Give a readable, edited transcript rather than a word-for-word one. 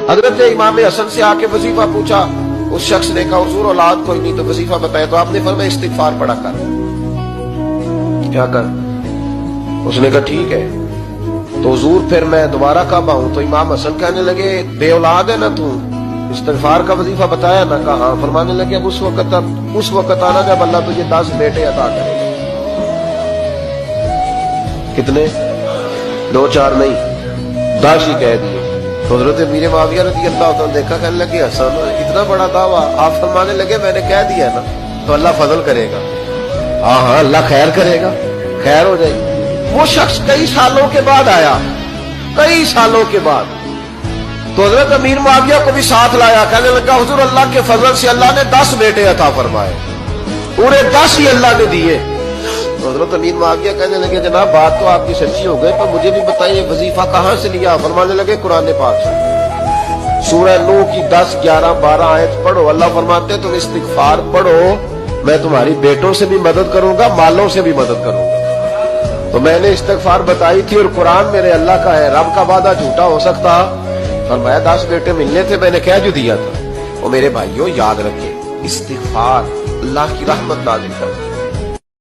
حضرت امام حسن سے آ کے وظیفہ پوچھا، اس شخص نے کہا حضور اولاد کوئی نہیں تو وظیفہ بتایا، تو آپ نے فرمایا استغفار پڑھا کر، کیا کر؟ اس نے کہا ٹھیک ہے۔ تو حضور پھر میں دوبارہ کب آؤں؟ تو امام حسن کہنے لگے بے اولاد ہے نا تو، استغفار کا وظیفہ بتایا نا؟ کہا ہاں۔ فرمانے لگے اب اس وقت آنا جب اللہ تجھے 10 بیٹے عطا کرے گا۔ کتنے؟ 2 4 نہیں، 10 ہی کہہ دیے۔ تو حضرت امیر معاویہ رضی اللہ عنہ دیکھا، کہنے لگے حسن اتنا بڑا دعویٰ؟ آپ فرمانے لگے میں نے کہہ دیا نا تو اللہ فضل کرے گا۔ ہاں ہاں اللہ خیر کرے گا، خیر ہو جائے گی۔ وہ شخص کئی سالوں کے بعد آیا، کئی سالوں کے بعد، تو حضرت امیر معاویہ کو بھی ساتھ لایا، کہنے لگا حضور اللہ کے فضل سے اللہ نے 10 بیٹے عطا فرمائے، پورے 10 ہی اللہ نے دیے۔ تو حضرت امیر معاویہ کہنے لگے جناب بات تو آپ کی سچی ہو گئی، پر مجھے بھی بتائیے وظیفہ کہاں سے لیا؟ فرمانے لگے قرآن پاک سے، سورہ نوح کی 10 11 12 آیت پڑھو۔ اللہ فرماتے تم استغفار پڑھو، میں تمہاری بیٹوں سے بھی مدد کروں گا، مالوں سے بھی مدد کروں گا۔ تو میں نے استغفار بتائی تھی اور قرآن میرے اللہ کا ہے، رب کا وعدہ جھوٹا ہو سکتا؟ فرمایا 10 بیٹے ملنے تھے، میں نے کہہ جو دیا تھا۔ اور میرے بھائیوں یاد رکھیں، استغفار اللہ کی رحمت نازل کرتا ہے۔